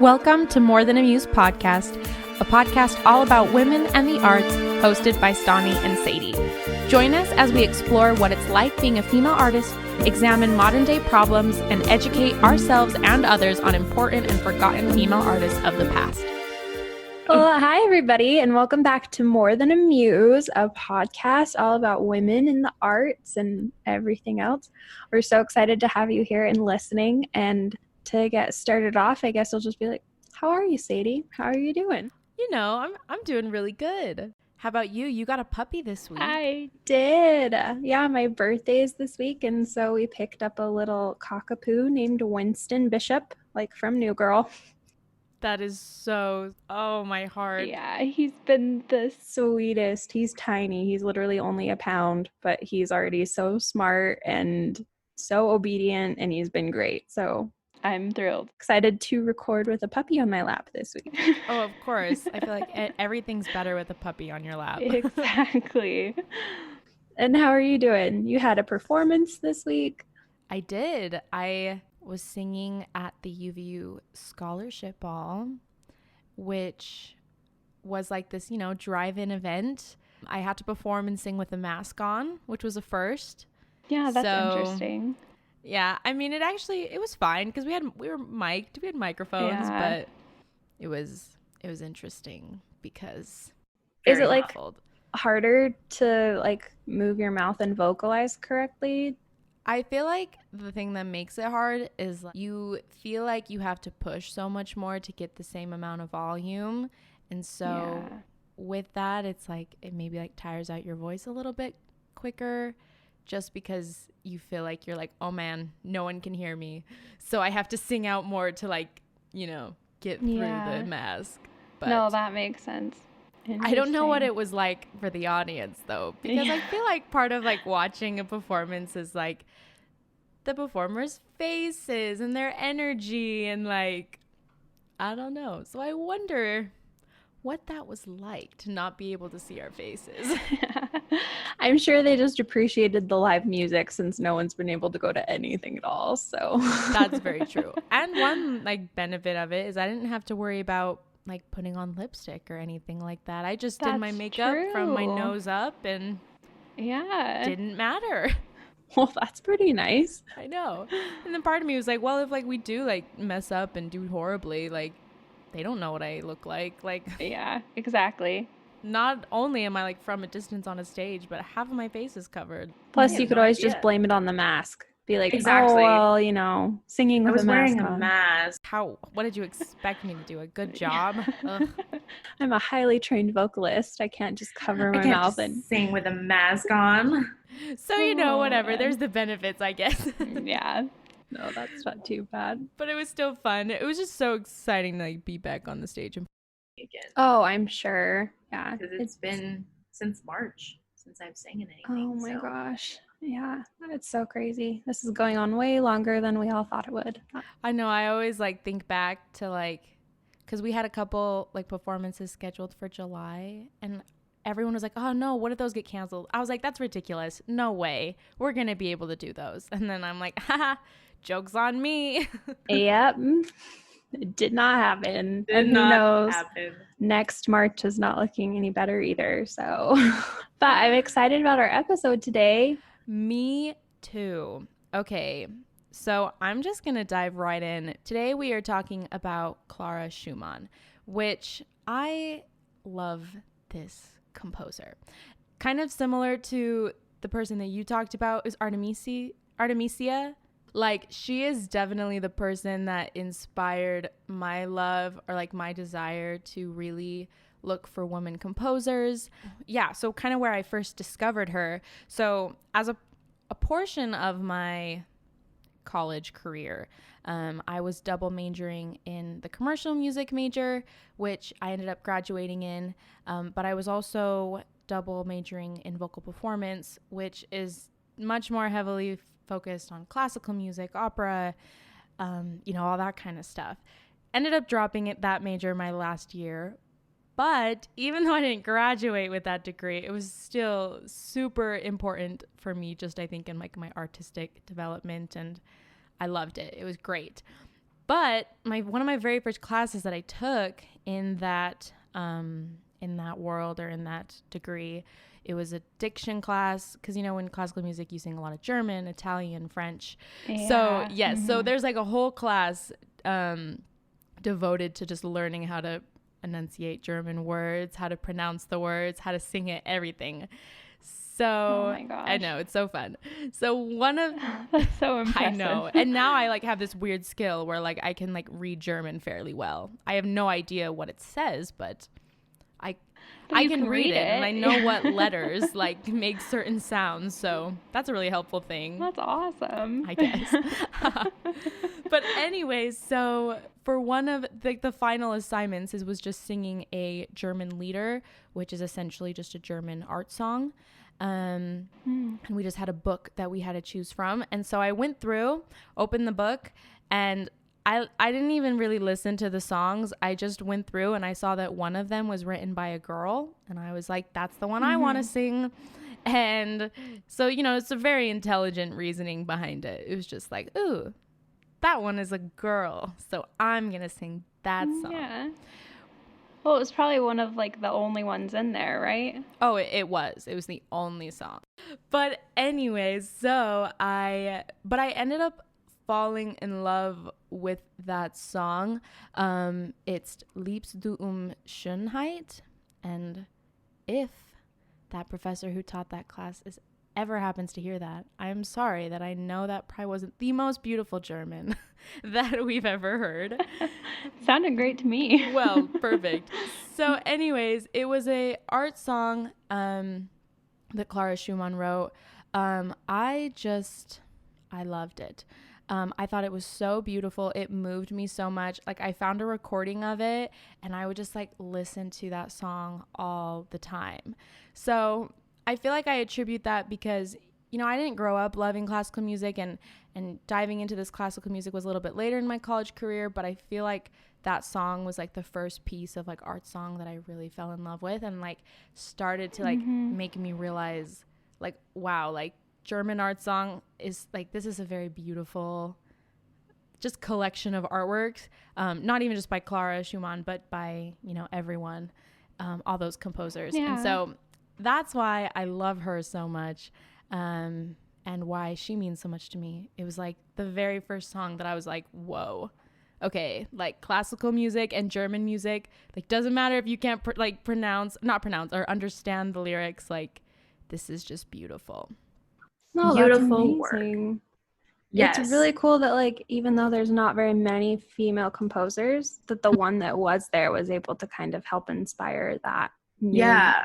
Welcome to More Than a Muse podcast, a podcast all about women and the arts, hosted by Stani and Sadie. Join us as we explore what it's like being a female artist, examine modern-day problems, and educate ourselves and others on important and forgotten female artists of the past. Well, hi, everybody, and welcome back to More Than a Muse, a podcast all about women in the arts and everything else. We're so excited to have you here and listening. And to get started off, I guess I'll just be like, how are you, Sadie? How are you doing? You know, I'm doing really good. How about you? You got a puppy this week. I did. Yeah, my birthday is this week, and so we picked up a little cockapoo named Winston Bishop, like from New Girl. That is so, oh, my heart. Yeah, he's been the sweetest. He's tiny. He's literally only a pound, but he's already so smart and so obedient, and he's been great. So I'm thrilled. Excited to record with a puppy on my lap this week. Oh, of course. I feel like everything's better with a puppy on your lap. Exactly. And how are you doing? You had a performance this week? I did. I was singing at the UVU Scholarship Ball, which was like this, drive-in event. I had to perform and sing with a mask on, which was a first. Yeah, that's interesting. Yeah, I mean, it was fine because we were mic'd, we had microphones, but it was interesting because is it like harder to like move your mouth and vocalize correctly? I feel like the thing that makes it hard is you feel like you have to push so much more to get the same amount of volume, and so with that, it's like it maybe like tires out your voice a little bit quicker. Just because you feel like you're like, oh man, no one can hear me. So I have to sing out more to like, get through the mask. But no, that makes sense. I don't know what it was like for the audience though. Because I feel like part of like watching a performance is like the performers' faces and their energy and like, I don't know. So I wonder what that was like to not be able to see our faces. I'm sure they just appreciated the live music since no one's been able to go to anything at all. So that's very true. And one like benefit of it is I didn't have to worry about like putting on lipstick or anything like that. I just did my makeup from my nose up and didn't matter. Well, that's pretty nice. I know. And then part of me was like, well, if like we do like mess up and do horribly, like they don't know what I look like. Like, yeah, exactly. Not only am I like from a distance on a stage, but half of my face is covered. Plus, you could always just blame it on the mask. Be like, exactly. Oh, well, singing with a mask on. I was wearing a mask. What did you expect me to do? A good job? I'm a highly trained vocalist. I can't just cover my mouth and sing with a mask on. So, whatever. Man. There's the benefits, I guess. Yeah. No, that's not too bad. But it was still fun. It was just so exciting to like be back on the stage and again. Oh, I'm sure. Yeah. Because it's been since March since I've sang in anything. Oh my gosh. Yeah. It's so crazy. This is going on way longer than we all thought it would. I know. I always like think back to like, because we had a couple like performances scheduled for July and everyone was like, oh no, what if those get canceled? I was like, that's ridiculous. No way. We're going to be able to do those. And then I'm like, haha, joke's on me. Yep. It did not happen. And who knows? Next March is not looking any better either. So, but I'm excited about our episode today. Me too. Okay. So I'm just going to dive right in. Today we are talking about Clara Schumann, which I love this composer. Kind of similar to the person that you talked about is Artemisia. Like, she is definitely the person that inspired my love or like my desire to really look for women composers. Yeah, so kind of where I first discovered her. So as a portion of my college career, I was double majoring in the commercial music major, which I ended up graduating in, but I was also double majoring in vocal performance, which is much more heavily focused on classical music, opera, all that kind of stuff. Ended up dropping that major my last year, But even though I didn't graduate with that degree, it was still super important for me, just I think in like my artistic development, and I loved it. It was great. But one of my very first classes that I took in that world or in that degree, it was a diction class, because in classical music you sing a lot of German, Italian, French. Yeah. So yes, so there's like a whole class devoted to just learning how to enunciate German words, how to pronounce the words, how to sing it, everything. So oh my gosh. I know, it's so fun. So one of that's so impressive. I know. And now I like have this weird skill where like I can like read German fairly well. I have no idea what it says, but I can read it and I know what letters like make certain sounds. So that's a really helpful thing. That's awesome. I guess. But anyways, so for one of the final assignments was just singing a German lieder, which is essentially just a German art song. And we just had a book that we had to choose from. And so I went through, opened the book, and I didn't even really listen to the songs. I just went through and I saw that one of them was written by a girl. And I was like, that's the one I want to sing. And so, it's a very intelligent reasoning behind it. It was just like, ooh, that one is a girl. So I'm going to sing that song. Yeah. Well, it was probably one of like the only ones in there, right? Oh, it was. It was the only song. But anyways, so I ended up falling in love with that song. It's Liebst du Schönheit. And if that professor who taught that class ever happens to hear that, I'm sorry that I know that probably wasn't the most beautiful German that we've ever heard. Sounded great to me. Well, perfect. So anyways, it was a art song that Clara Schumann wrote. I loved it. I thought it was so beautiful. It moved me so much. Like I found a recording of it and I would just like listen to that song all the time. So I feel like I attribute that because, I didn't grow up loving classical music and diving into this classical music was a little bit later in my college career, but I feel like that song was like the first piece of like art song that I really fell in love with and like started to like make me realize like, wow, like German art song is like, this is a very beautiful just collection of artworks, not even just by Clara Schumann, but by, everyone, all those composers. Yeah. And so that's why I love her so much, and why she means so much to me. It was like the very first song that I was like, whoa, okay, like classical music and German music, like doesn't matter if you can't not pronounce or understand the lyrics, like this is just beautiful. No, Beautiful that's amazing. work. Yes. It's really cool that like even though there's not very many female composers, that the one that was there was able to kind of help inspire that new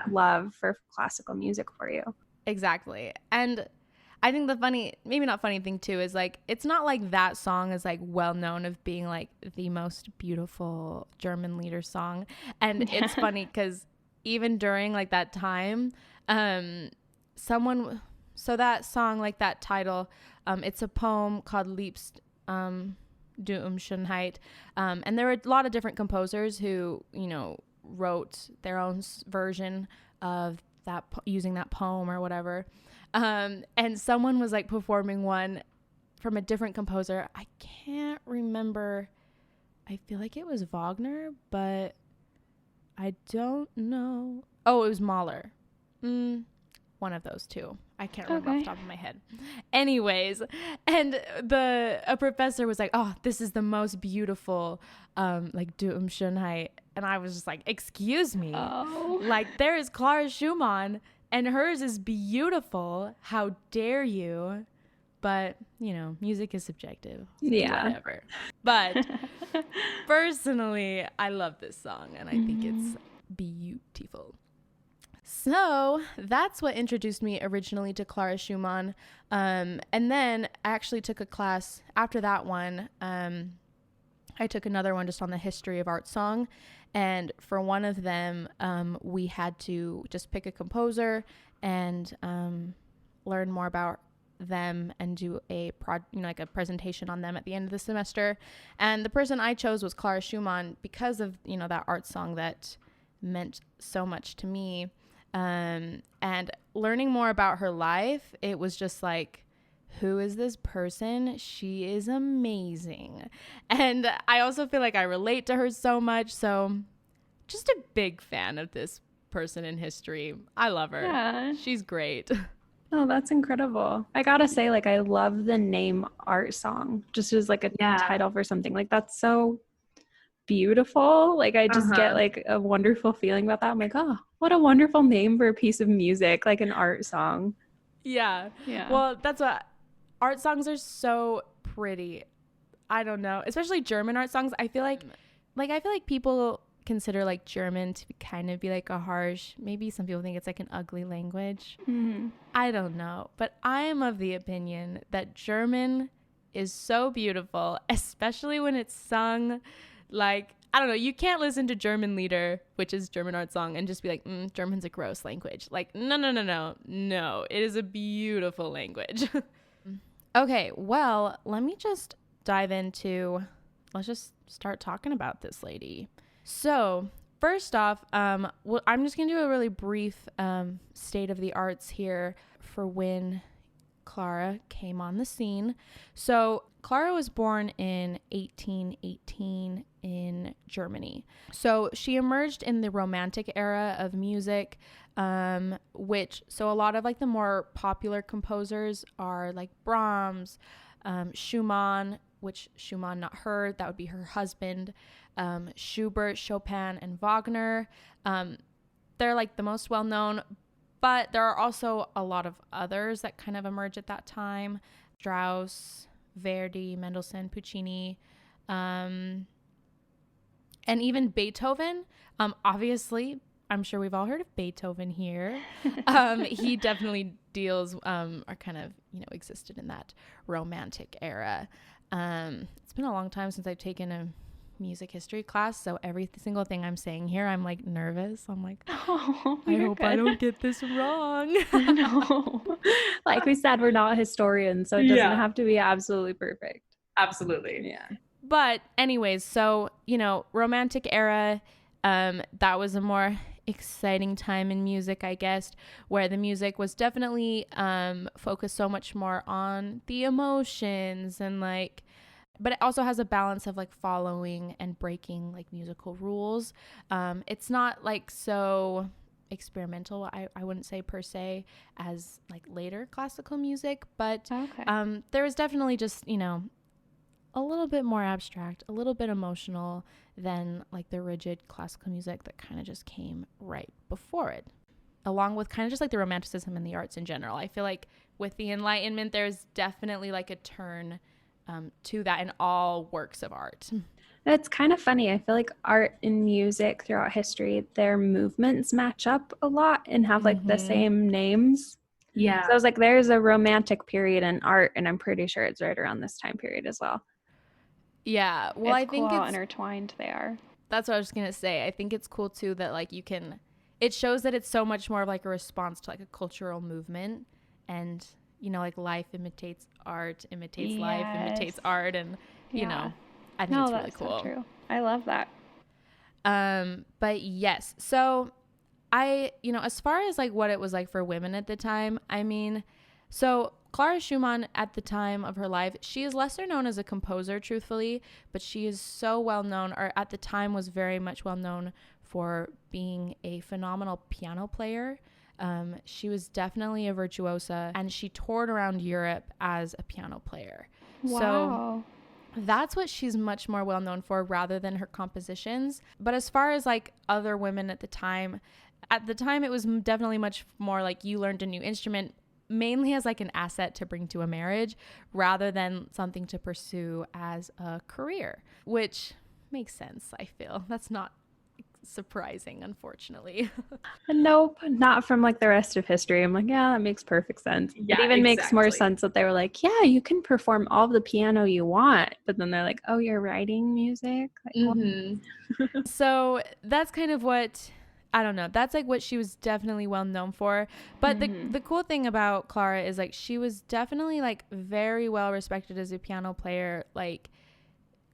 love for classical music for you. Exactly. And I think the maybe not funny thing too is like it's not like that song is like well known of being like the most beautiful German lieder song. And it's funny because even during like that time, so that song, like that title, it's a poem called Liebst du Schönheit. And there were a lot of different composers who, wrote their own version of that using that poem or whatever. And someone was like performing one from a different composer. I can't remember. I feel like it was Wagner, but I don't know. Oh, it was Mahler. One of those two. I can't remember off the top of my head. Anyways, and a professor was like, "Oh, this is the most beautiful, like Du Schönheit," and I was just like, "Excuse me, like there is Clara Schumann, and hers is beautiful. How dare you?" But music is subjective. Yeah. Whatever. But personally, I love this song, and I think it's beautiful. So that's what introduced me originally to Clara Schumann. And then I actually took a class after that one. I took another one just on the history of art song. And for one of them, we had to just pick a composer and learn more about them and do a like a presentation on them at the end of the semester. And the person I chose was Clara Schumann because of, that art song that meant so much to me. And learning more about her life, it was just like, who is this person? She is amazing. And I also feel like I relate to her so much. So just a big fan of this person in history. I love her. Yeah. She's great. Oh, that's incredible. I gotta say, like, I love the name Art Song, just as like a title for something. Like, that's so beautiful. Like, I just get like a wonderful feeling about that. I'm like, oh, what a wonderful name for a piece of music, like an art song. Yeah. Well, that's what art songs are so pretty. I don't know, especially German art songs. I feel like people consider like German to kind of be like a harsh, maybe some people think it's like an ugly language. I don't know, but I am of the opinion that German is so beautiful, especially when it's sung like, I don't know, you can't listen to German Lieder, which is German art song, and just be like, German's a gross language. Like, no, it is a beautiful language. Okay, well, let me just let's just start talking about this lady. So first off, I'm just going to do a really brief state of the arts here for when Clara came on the scene. So Clara was born in 1818 in Germany. So she emerged in the Romantic era of music, so a lot of like the more popular composers are like Brahms, Schumann, which Schumann, not her, that would be her husband, Schubert, Chopin, and Wagner. They're like the most well-known, but there are also a lot of others that kind of emerge at that time. Strauss, Verdi, Mendelssohn, Puccini, and even Beethoven. Obviously, I'm sure we've all heard of Beethoven here. He definitely deals, or kind of, existed in that Romantic era. It's been a long time since I've taken a music history class, so every single thing I'm saying here, I'm like nervous. I'm like, I hope I don't get this wrong. No. Like we said, we're not historians, so it doesn't have to be absolutely perfect. Absolutely. Yeah. But anyways, so, Romantic era, that was a more exciting time in music, I guess, where the music was definitely focused so much more on the emotions and like, but it also has a balance of like following and breaking like musical rules. It's not like so experimental, I wouldn't say per se, as like later classical music, but there was definitely just, a little bit more abstract, a little bit emotional than like the rigid classical music that kind of just came right before it, along with kind of just like the romanticism in the arts in general. I feel like with the Enlightenment, there's definitely like a turn to that in all works of art. It's kind of funny. I feel like art and music throughout history, their movements match up a lot and have like the same names. Yeah. So I was like, there's a romantic period in art, and I'm pretty sure it's right around this time period as well. Yeah. Well, I think cool how intertwined they are. That's what I was just going to say. I think it's cool too that like it shows that it's so much more of like a response to like a cultural movement, and like life imitates art, imitates life, imitates art, and I think it's really cool. So true. I love that. But yes, so as far as like what it was like for women at the time, I mean, so Clara Schumann at the time of her life, she is lesser known as a composer, truthfully, but she is so well known, or at the time was very much well known for being a phenomenal piano player. She was definitely a virtuosa, and she toured around Europe as a piano player. Wow. So that's what she's much more well known for rather than her compositions. But as far as like other women at the time it was definitely much more like you learned a new instrument mainly as like an asset to bring to a marriage rather than something to pursue as a career, which makes sense. I feel that's not surprising, unfortunately. Nope, not from like the rest of history. I'm like, yeah, that makes perfect sense. Yeah, it even makes more sense that they were like, yeah, you can perform all the piano you want, but then they're like, oh, you're writing music. Like, So that's kind of what, I don't know, that's like what she was definitely well known for. But the cool thing about Clara is like she was definitely like very well respected as a piano player. Like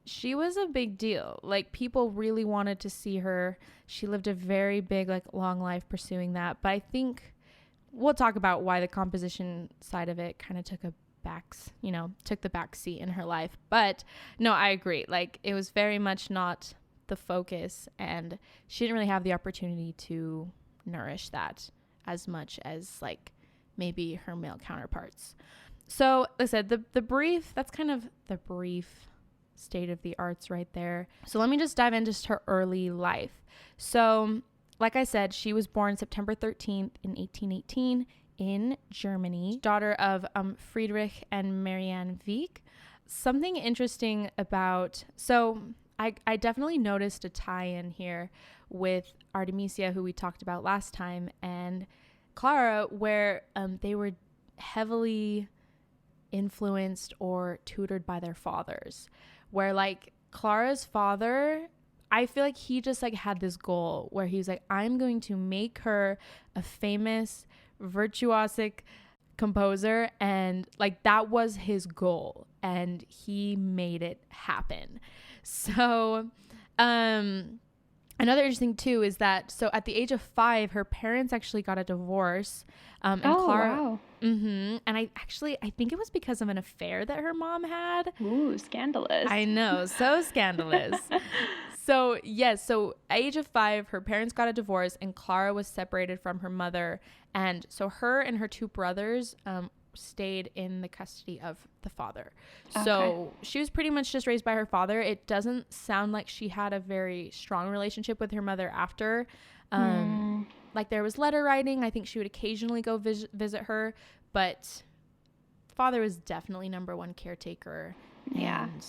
she was a big deal. Like people really wanted to see her. She lived a very big, like long life pursuing that. But I think we'll talk about why the composition side of it kind of took a took the back seat in her life. But no, I agree. Like, it was very much not the focus, and she didn't really have the opportunity to nourish that as much as like maybe her male counterparts. So like I said, that's kind of the brief state of the arts right there. So let me just dive into her early life. So like I said, she was born September 13th in 1818 in Germany, daughter of Friedrich and Marianne Wieck. Something interesting about, so I definitely noticed a tie-in here with Artemisia, who we talked about last time, and Clara, where they were heavily influenced or tutored by their fathers, where like Clara's father, I feel like he just like had this goal where he was like, I'm going to make her a famous virtuosic composer, and like that was his goal, and he made it happen. So another interesting too is that, so at the age of 5, her parents actually got a divorce, and Clara, wow. and I think it was because of an affair that her mom had. Ooh, scandalous. I know, so scandalous. So yes, so age of 5, her parents got a divorce, and Clara was separated from her mother, and so her and her 2 brothers stayed in the custody of the father. Okay. So she was pretty much just raised by her father. It doesn't sound like she had a very strong relationship with her mother after. Like there was letter writing. I think she would occasionally go visit her, but father was definitely number one caretaker. Yeah. And,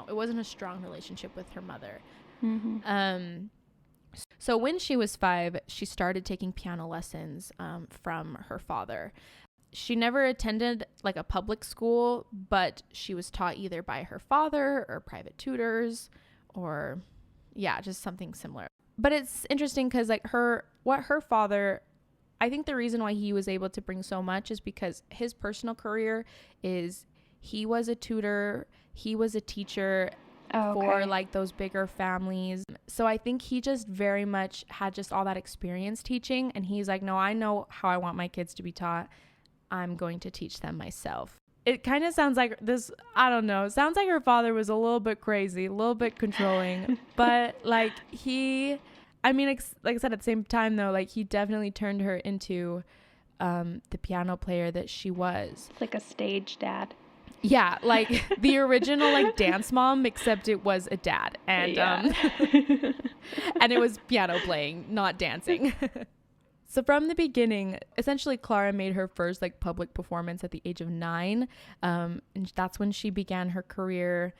it wasn't a strong relationship with her mother. Mm-hmm. So when she was 5, she started taking piano lessons from her father. She never attended like a public school, but she was taught either by her father or private tutors, or just something similar. But it's interesting because like her father, I think the reason why he was able to bring so much is because his personal career is, he was a tutor, he was a teacher for like those bigger families. So I think he just very much had just all that experience teaching, and he's like, no, I know how I want my kids to be taught. I'm going to teach them myself. It kind of sounds like this, I don't know, it sounds like her father was a little bit crazy, a little bit controlling, but like like I said, at the same time though, like he definitely turned her into the piano player that she was. Like a stage dad. Yeah, like the original like dance mom, except it was a dad, and and it was piano playing, not dancing. So from the beginning, essentially Clara made her first like public performance at the age of 9, and that's when she began her career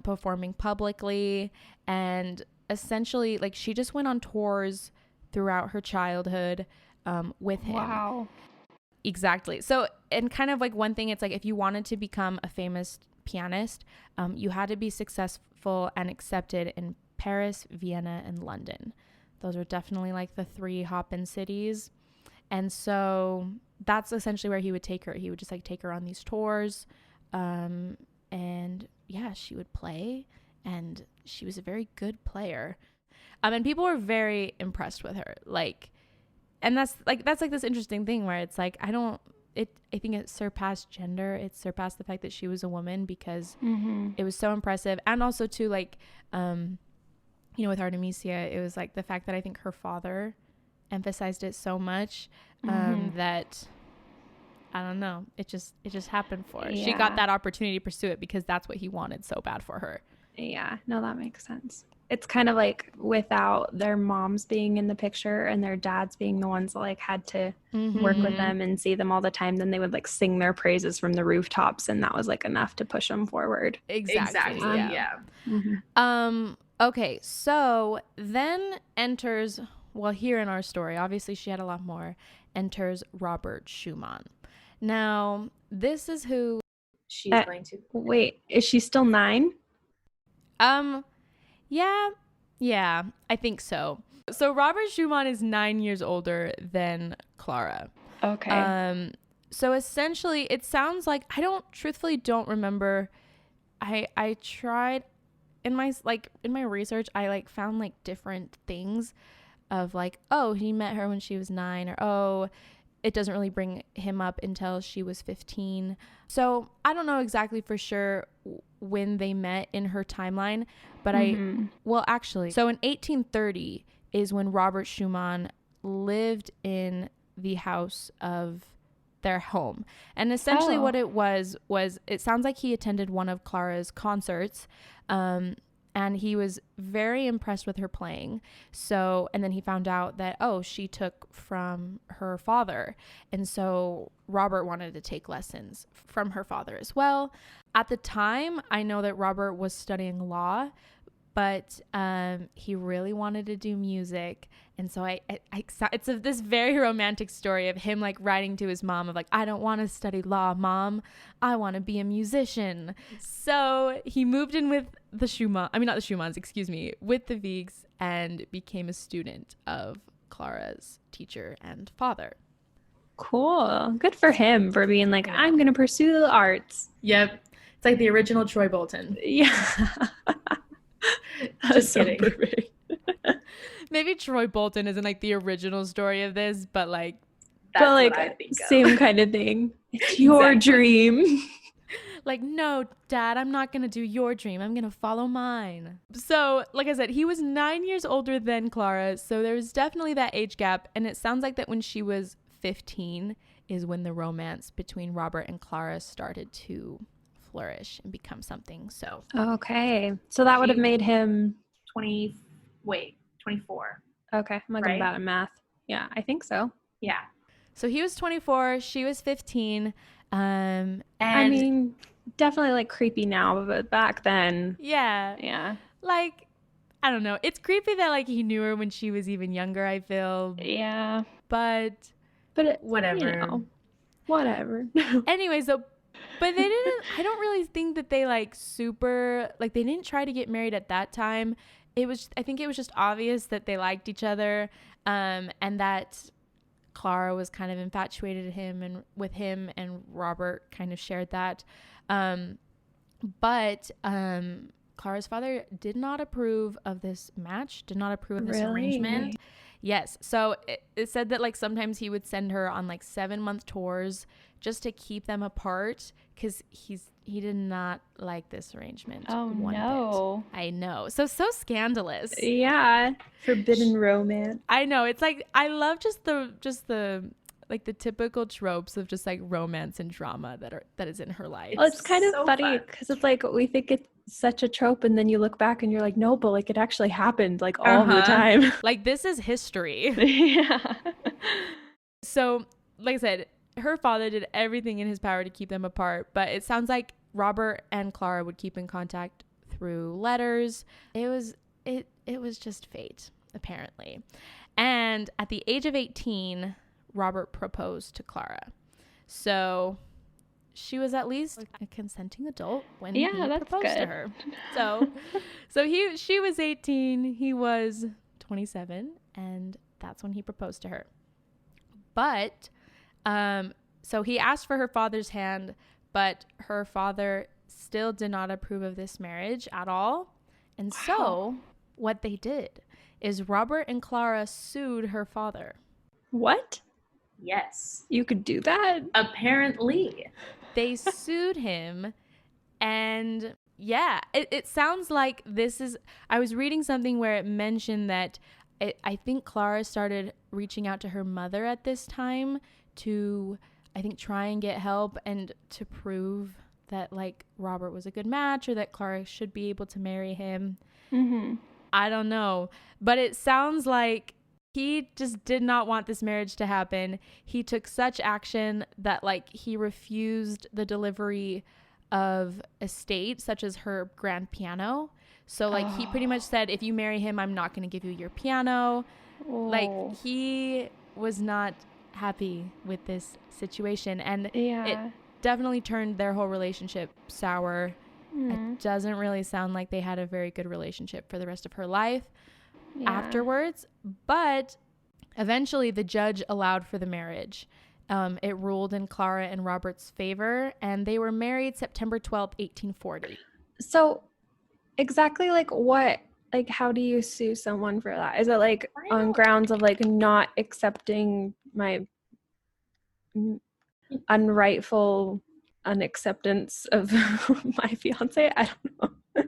performing publicly, and essentially like she just went on tours throughout her childhood with him. Wow. Exactly. So, and kind of like one thing, it's like if you wanted to become a famous pianist, you had to be successful and accepted in Paris, Vienna, and London. Those are definitely like the 3 hop-in cities. And so that's essentially where he would take her. He would just like take her on these tours. And yeah, she would play, and she was a very good player. And people were very impressed with her. And that's like this interesting thing where it's like, I think it surpassed gender. It surpassed the fact that she was a woman, because it was so impressive. And also too, like, with Artemisia, it was like the fact that I think her father emphasized it so much that, I don't know, it just happened for her. Yeah. She got that opportunity to pursue it because that's what he wanted so bad for her. Yeah, no, that makes sense. It's kind of like without their moms being in the picture and their dads being the ones that like had to work with them and see them all the time, then they would like sing their praises from the rooftops, and that was like enough to push them forward. Exactly. Yeah. Okay, so then enters, well, here in our story, obviously she had a lot more, enters Robert Schumann. Now, this is who she's going to. Wait, is she still 9? Yeah, I think so. So Robert Schumann is 9 years older than Clara. Okay. So essentially it sounds like, I truthfully don't remember. I tried in my research, I like found like different things of like, oh, he met her when she was 9, or oh, it doesn't really bring him up until she was 15. So I don't know exactly for sure when they met in her timeline, but actually, so in 1830 is when Robert Schumann lived in the house of their home. And essentially what it was it sounds like he attended one of Clara's concerts, and he was very impressed with her playing. So, and then he found out that, she took from her father. And so Robert wanted to take lessons from her father as well. At the time, I know that Robert was studying law, but he really wanted to do music. And so it's this very romantic story of him like writing to his mom of like, I don't want to study law, Mom. I want to be a musician. So he moved in with with the Viegs, and became a student of Clara's teacher and father. Cool. Good for him for being like, I'm going to pursue the arts. Yep. It's like the original Troy Bolton. Yeah. Just kidding. Perfect. Maybe Troy Bolton isn't like the original story of this, but like same kind of thing. It's your dream. Like, no, Dad, I'm not going to do your dream. I'm going to follow mine. So, like I said, he was 9 years older than Clara. So there was definitely that age gap. And it sounds like that when she was 15 is when the romance between Robert and Clara started to flourish and become something. So. Okay. So that would have made him 24. Okay. I'm looking bad at math. Yeah, I think so. Yeah. So he was 24. She was 15. And I mean, definitely like creepy now, but back then. Yeah. Like, I don't know. It's creepy that like he knew her when she was even younger, I feel. Yeah. But whatever. Whatever. Anyway, so but they didn't, I don't really think that they like super, like they didn't try to get married at that time. I think it was just obvious that they liked each other, and that Clara was kind of infatuated with him, and Robert kind of shared that. But Clara's father did not approve of this match, did not approve of this arrangement. Yes. So it said that like sometimes he would send her on like 7-month tours just to keep them apart, because he did not like this arrangement. One bit. I know. So scandalous. Yeah. Forbidden romance. I know. It's like, I love just the like the typical tropes of just like romance and drama that is in her life. Well, it's kind of funny because it's like we think it's such a trope, and then you look back and you're like, no, but like it actually happened like all the time. Like this is history. Yeah. So, like I said, her father did everything in his power to keep them apart, but it sounds like Robert and Clara would keep in contact through letters. It was just fate, apparently. And at the age of 18, Robert proposed to Clara. So she was at least a consenting adult when he proposed to her. So she was 18, he was 27, and that's when he proposed to her. But so he asked for her father's hand, but her father still did not approve of this marriage at all. And so what they did is Robert and Clara sued her father. What? Yes. You could do that? Apparently. They sued him, and yeah, it sounds like I was reading something where it mentioned that I think Clara started reaching out to her mother at this time to, I think, try and get help and to prove that like Robert was a good match, or that Clara should be able to marry him. Mm-hmm. I don't know, but it sounds like he just did not want this marriage to happen. He took such action that like he refused the delivery of estate, such as her grand piano. So like he pretty much said, if you marry him, I'm not going to give you your piano. Like he was not happy with this situation, and it definitely turned their whole relationship sour. It doesn't really sound like they had a very good relationship for the rest of her life afterwards, but eventually the judge allowed for the marriage. It ruled in Clara and Robert's favor, and they were married September 12th, 1840. So exactly like what, like how do you sue someone for that? Is it like on grounds of like not accepting my unrightful unacceptance of my fiance. I don't know.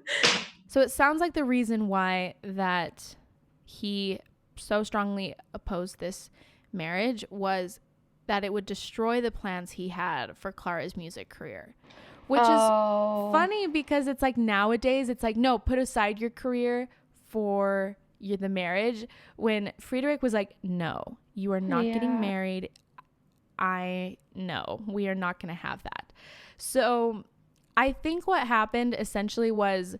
So it sounds like the reason why that he so strongly opposed this marriage was that it would destroy the plans he had for Clara's music career, which is funny because it's like nowadays it's like, no, put aside your career for the marriage, when Friedrich was like, no, you are not getting married. No, we are not going to have that. So I think what happened essentially was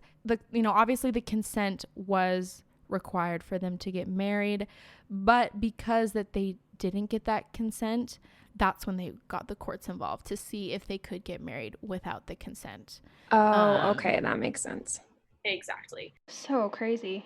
obviously the consent was required for them to get married, but because that they didn't get that consent, that's when they got the courts involved to see if they could get married without the consent. Okay, that makes sense. Exactly. So crazy.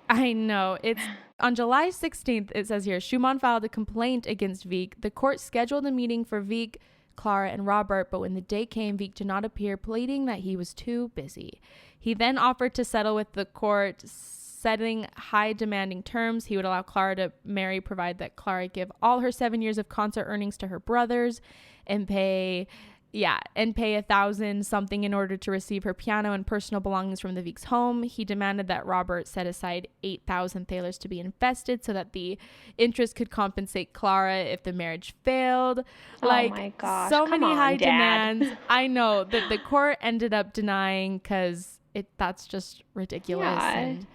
I know. It's on July 16th, it says here, Schumann filed a complaint against Wieck. The court scheduled a meeting for Wieck, Clara, and Robert, but when the day came, Wieck did not appear, pleading that he was too busy. He then offered to settle with the court, setting high demanding terms. He would allow Clara to marry, provided that Clara give all her 7 years of concert earnings to her brothers and pay 1,000 something in order to receive her piano and personal belongings from the Wieck's home. He demanded that Robert set aside 8,000 thalers to be invested so that the interest could compensate Clara if the marriage failed. Like, oh my gosh, so many high demands. I know that the court ended up denying because that's just ridiculous. Yeah. And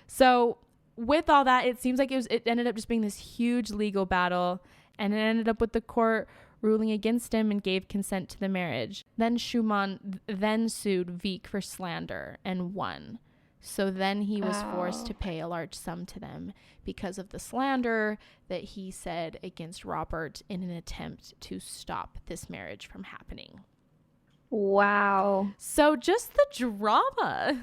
so with all that, it seems like it ended up just being this huge legal battle, and it ended up with the court ruling against him and gave consent to the marriage. Then Schumann then sued Wieck for slander and won. So then he was forced to pay a large sum to them because of the slander that he said against Robert in an attempt to stop this marriage from happening. Wow. So just the drama.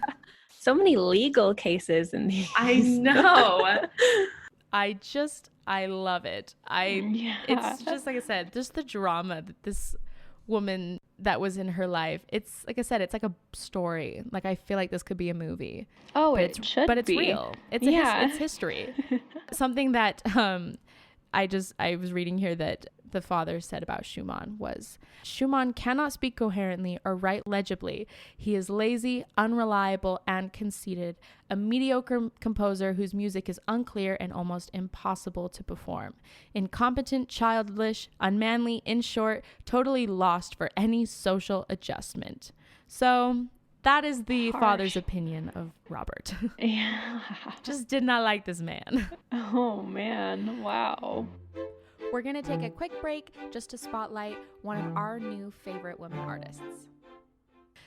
So many legal cases in these. I know. I love it. It's just, like I said, just the drama that this woman that was in her life. It's like I said, it's like a story. Like I feel like this could be a movie. Oh, but it should be. But it's real. It's history. Something that I was reading here that the father said about Schumann was, Schumann cannot speak coherently or write legibly. He is lazy, unreliable, and conceited, a mediocre composer whose music is unclear and almost impossible to perform. Incompetent, childish, unmanly, in short, totally lost for any social adjustment. So that is the father's opinion of Robert. Yeah. Just did not like this man. Oh, man. Wow. We're going to take a quick break just to spotlight one of our new favorite women artists.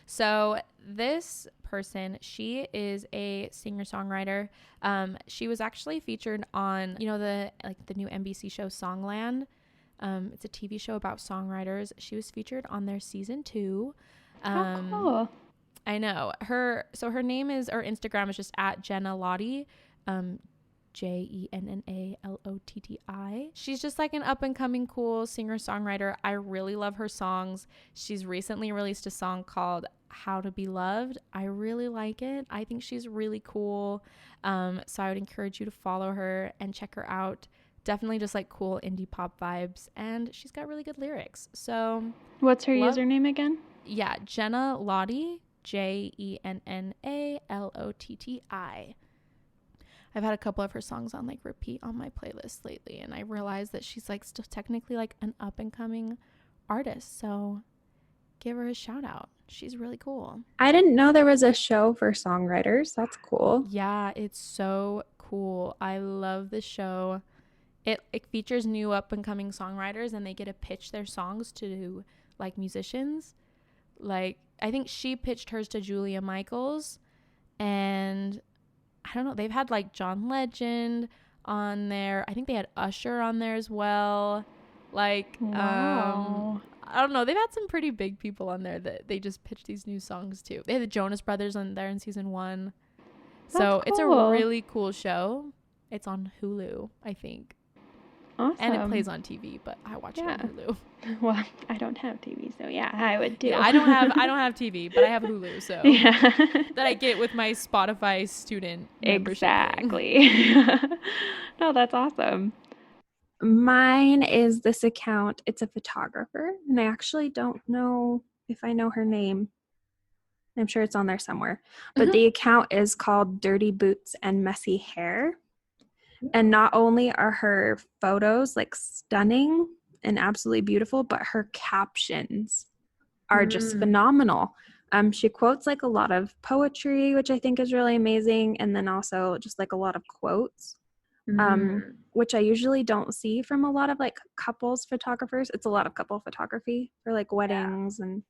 So this person, she is a singer-songwriter. She was actually featured on, the new NBC show Songland. It's a TV show about songwriters. She was featured on their season 2. How cool. I know. Her Instagram is just at Jenna Lotti. JENNALOTTI. She's just like an up and coming cool singer-songwriter. I really love her songs. She's recently released a song called How to Be Loved. I really like it. I think she's really cool. So I would encourage you to follow her and check her out. Definitely just like cool indie pop vibes, and she's got really good lyrics. So what's her username again? Yeah, Jenna Lotti, JENNALOTTI. I've had a couple of her songs on like repeat on my playlist lately, and I realized that she's like still technically like an up and coming artist. So give her a shout out. She's really cool. I didn't know there was a show for songwriters. That's cool. Yeah, it's so cool. I love the show. It features new up and coming songwriters, and they get to pitch their songs to like musicians. Like I think she pitched hers to Julia Michaels, and I don't know, they've had like John Legend on there. I think they had Usher on there as well. Like, wow. I don't know. They've had some pretty big people on there that they just pitched these new songs to. They had the Jonas Brothers on there in season 1. So it's a really cool show. It's on Hulu, I think. Awesome. And it plays on TV, but I watch it on Hulu. Well, I don't have TV, so yeah, I would too. Yeah, I don't have TV, but I have Hulu, so that I get with my Spotify student membership. Exactly. No, that's awesome. Mine is this account. It's a photographer, and I actually don't know if I know her name. I'm sure it's on there somewhere. But the account is called Dirty Boots and Messy Hair. And not only are her photos like stunning and absolutely beautiful, but her captions are just phenomenal. She quotes like a lot of poetry, which I think is really amazing, and then also just like a lot of quotes, which I usually don't see from a lot of like couples photographers. It's a lot of couple photography for like weddings, and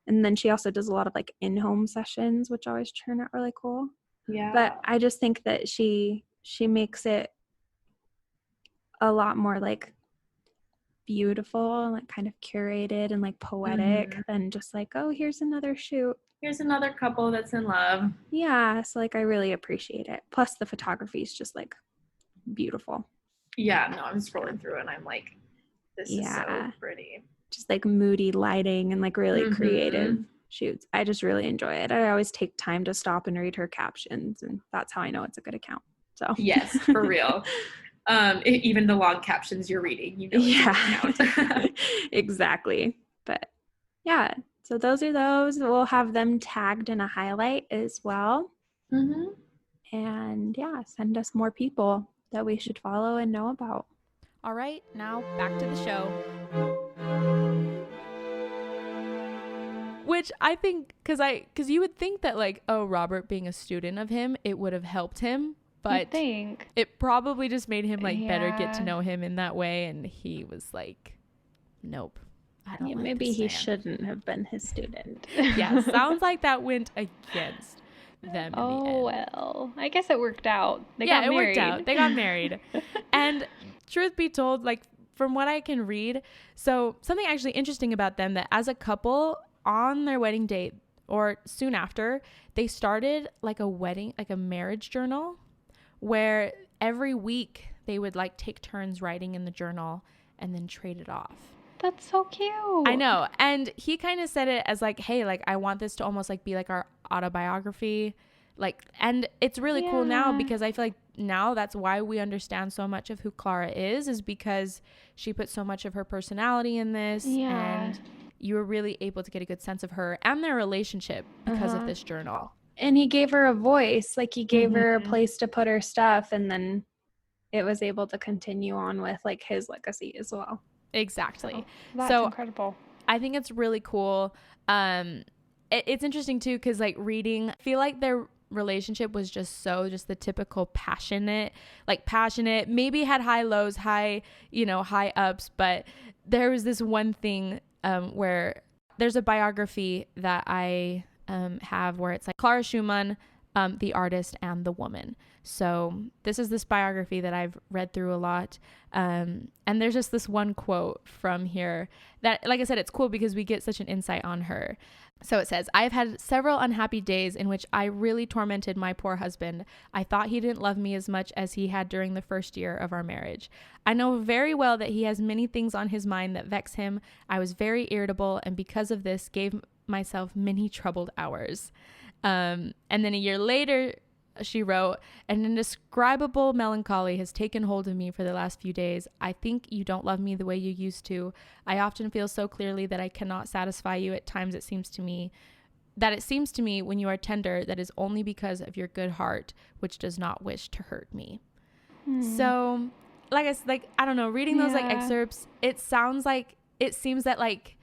then she also does a lot of like in-home sessions, which always turn out really cool. Yeah. But I just think that she makes it a lot more like beautiful and like kind of curated and like poetic than just like, oh, here's another shoot. Here's another couple that's in love. Yeah, so like I really appreciate it. Plus the photography is just like beautiful. Yeah, no, I'm scrolling through and I'm like, this is so pretty. Just like moody lighting and like really creative shoots. I just really enjoy it. I always take time to stop and read her captions, and that's how I know it's a good account. So yes, for real. Even the long captions you're reading, you know, it's a good account. Exactly. But yeah, so those are those. We'll have them tagged in a highlight as well. And yeah, send us more people that we should follow and know about. All right, now back to the show. Which I think, because you would think that like, oh, Robert being a student of him, it would have helped him. But it probably just made him like better get to know him in that way. And he was like, nope. I don't like maybe he shouldn't have been his student. Yeah, sounds like that went against them in the end. Well, I guess it worked out. They worked out. They got married. And truth be told, like from what I can read, so something actually interesting about them, that as a couple on their wedding date or soon after, they started like a marriage journal where every week they would like take turns writing in the journal and then trade it off. That's so cute. I know. And he kind of said it as like, hey, like I want this to almost like be like our autobiography. Like, and it's really cool now because I feel like now that's why we understand so much of who Clara is because she put so much of her personality in this. And you were really able to get a good sense of her and their relationship because of this journal. And he gave her a voice, like he gave her a place to put her stuff, and then it was able to continue on with like his legacy as well. Exactly. That's incredible. I think it's really cool. It's interesting too because like reading, I feel like their relationship was just the typical passionate, maybe had high lows, high ups, but there was this one thing where there's a biography that I have where it's like Clara Schumann, the artist and the woman. So this biography that I've read through a lot. And there's just this one quote from here that, like I said, it's cool because we get such an insight on her. So it says, I've had several unhappy days in which I really tormented my poor husband. I thought he didn't love me as much as he had during the first year of our marriage. I know very well that he has many things on his mind that vex him. I was very irritable, and because of this gave myself many troubled hours. And then a year later, she wrote, an indescribable melancholy has taken hold of me for the last few days. I think you don't love me the way you used to. I often feel so clearly that I cannot satisfy you. At times it seems to me when you are tender that is only because of your good heart, which does not wish to hurt me. So I don't know, reading those like excerpts, it seems that like,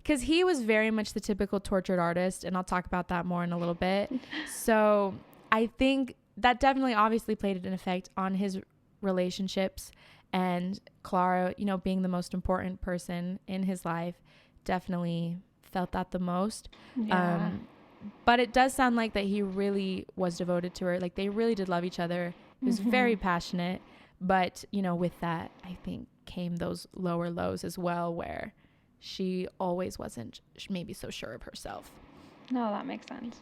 because he was very much the typical tortured artist, and I'll talk about that more in a little bit. So I think that definitely obviously played an effect on his relationships, and Clara, being the most important person in his life, definitely felt that the most. But it does sound like that he really was devoted to her. Like they really did love each other. He was very passionate, but with that, I think came those lower lows as well, where she always wasn't maybe so sure of herself. No, that makes sense.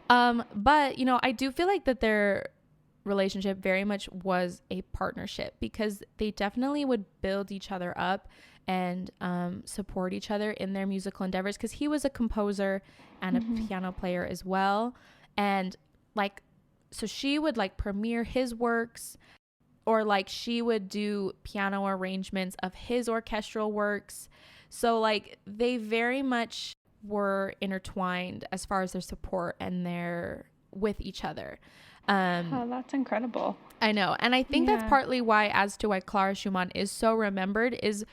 But I do feel like that their relationship very much was a partnership, because they definitely would build each other up and support each other in their musical endeavors, because he was a composer and a piano player as well. And so she would premiere his works. or like she would do piano arrangements of his orchestral works. So like they very much were intertwined as far as their support and their with each other. Oh, that's incredible. I know. And I think that's Yeah. partly why, as to why Clara Schumann is so remembered, is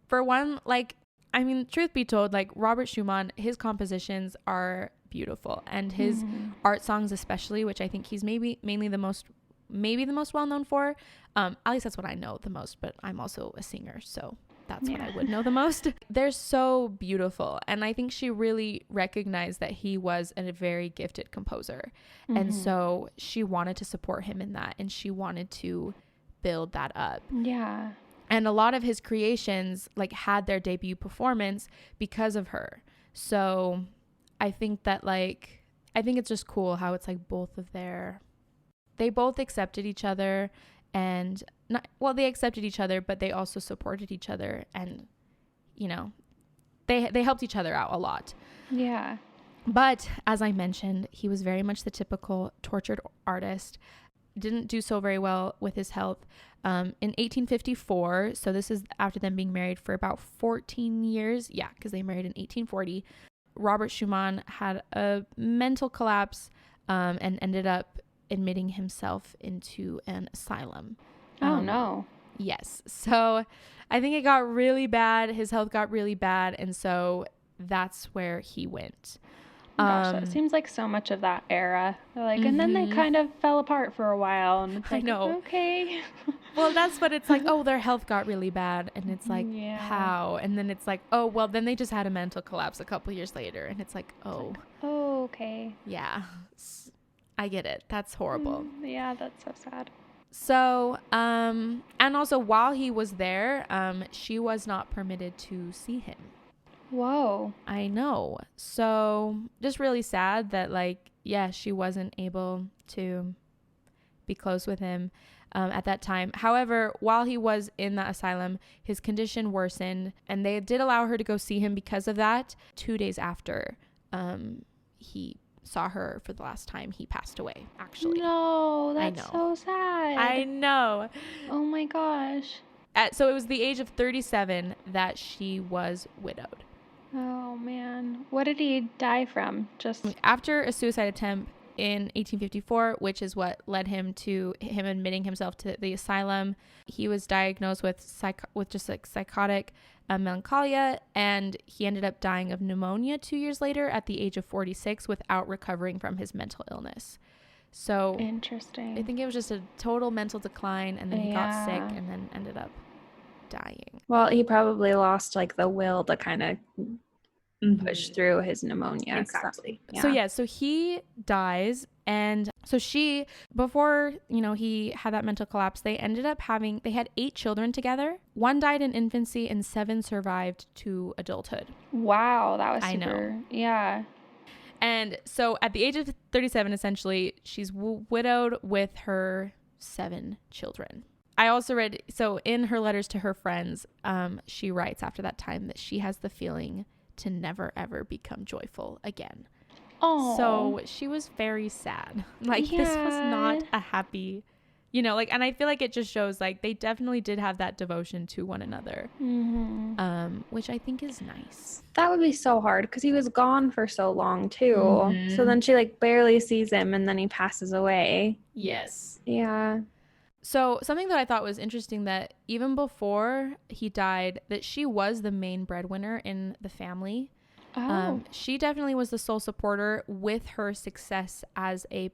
for one, like, I mean, truth be told, like Robert Schumann, his compositions are beautiful, and his art songs especially, which I think he's maybe the most well known for. At least that's what I know the most, but I'm also a singer, so that's what I would know the most. They're so beautiful, and I think she really recognized that he was a very gifted composer, and so she wanted to support him in that, and she wanted to build that up. Yeah. And a lot of his creations like had their debut performance because of her. So I think that like, I think it's just cool how it's like they both accepted each other, and they accepted each other, but they also supported each other, and you know, they helped each other out a lot. Yeah. But as I mentioned, he was very much the typical tortured artist. Didn't do so very well with his health. In 1854, so this is after them being married for about 14 years. Yeah, because they married in 1840. Robert Schumann had a mental collapse and ended up admitting himself into an asylum. Oh, no. Yes. So I think it got really bad. His health got really bad. And so that's where he went. Gosh, that seems like so much of that era. Like, and then they kind of fell apart for a while, and it's like, I know. Okay. Well, that's what it's like. Oh, their health got really bad, and it's like, Yeah. how? And then it's like, oh, well, then they just had a mental collapse a couple years later, and it's like, oh, Oh, okay. yeah, I get it. That's horrible. Yeah, that's so sad. So, and also while he was there, she was not permitted to see him. Whoa. I know. So just really sad that like, yeah, she wasn't able to be close with him at that time. However, while he was in the asylum, his condition worsened, and they did allow her to go see him because of that. 2 days after he saw her for the last time, he passed away, actually. No, that's know. so sad. I know. Oh my gosh. So it was the age of 37 that she was widowed. Oh man. What did he die from? Just After a suicide attempt in 1854, which is what led him to him admitting himself to the asylum, he was diagnosed with just like psychotic melancholia, and he ended up dying of pneumonia 2 years later at the age of 46 without recovering from his mental illness. So interesting. I think it was just a total mental decline, and then he got sick and then ended up dying. Well, he probably lost like the will to kind of push through his pneumonia. Exactly. So he dies, and so she, before he had that mental collapse, they had 8 children together. 1 died in infancy and 7 survived to adulthood. Wow, that was I super. know. Yeah. And so at the age of 37, essentially, she's widowed with her 7 children. I also read, so in her letters to her friends, she writes after that time that she has the feeling to never, ever become joyful again. Oh. So she was very sad. Like, this was not a happy, and I feel like it just shows, like, they definitely did have that devotion to one another, which I think is nice. That would be so hard because he was gone for so long, too. So then she, like, barely sees him, and then he passes away. Yes. Yeah. So something that I thought was interesting, that even before he died, that she was the main breadwinner in the family. Oh. She definitely was the sole supporter with her success as a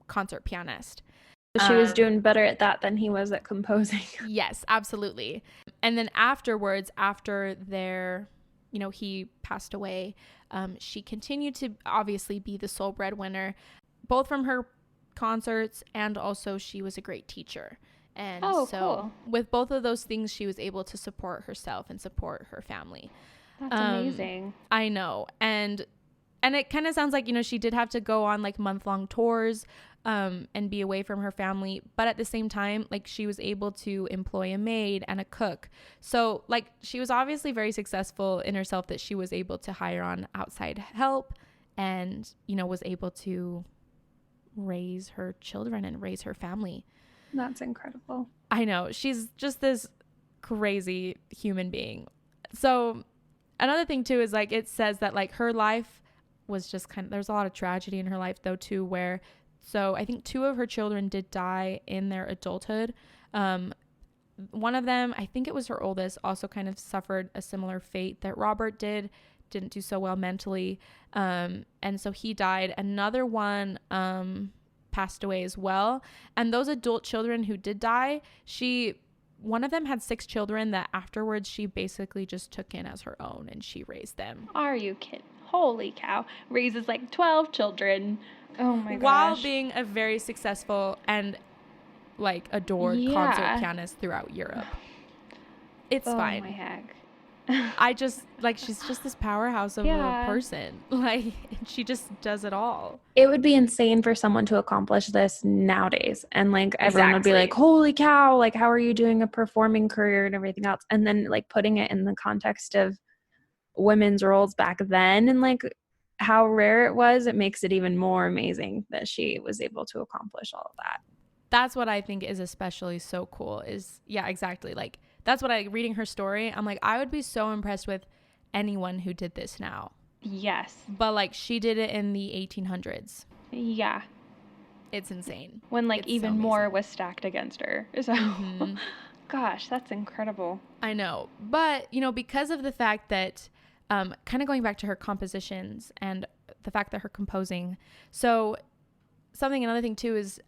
concert pianist. She was doing better at that than he was at composing. Yes, absolutely. And then afterwards, after he passed away, she continued to obviously be the sole breadwinner, both from her concerts, and also she was a great teacher. And cool. With both of those things, she was able to support herself and support her family. That's amazing. I know. And it kind of sounds like, she did have to go on like month-long tours and be away from her family, but at the same time, like, she was able to employ a maid and a cook. So like, she was obviously very successful in herself, that she was able to hire on outside help, and was able to raise her children and raise her family. That's incredible. I know. She's just this crazy human being. So another thing too is like it says that like her life was just kind of, there's a lot of tragedy in her life though too, where so I think 2 of her children did die in their adulthood. One of them, I think it was her oldest, also kind of suffered a similar fate that Robert didn't do so well mentally, and so he died. Another one passed away as well, and those adult children who did die, one of them had 6 children that afterwards she basically just took in as her own and she raised them. Are you kidding? Holy cow. Raises like 12 children. Oh my gosh. While being a very successful and like adored concert pianist throughout Europe. It's fine. Oh my heck. I just like, she's just this powerhouse of a person. Like, she just does it all. It would be insane for someone to accomplish this nowadays. And like everyone would be like, holy cow, like how are you doing a performing career and everything else? And then like putting it in the context of women's roles back then and like how rare it was, it makes it even more amazing that she was able to accomplish all of that. That's what I think is especially so cool is, yeah, exactly. Like, that's what reading her story, I'm like, I would be so impressed with anyone who did this now. Yes. But like, she did it in the 1800s. Yeah. It's insane. When like it's even more was stacked against her. So, gosh, that's incredible. I know. But, you know, because of the fact that, kind of going back to her compositions and the fact that her composing, so another thing too is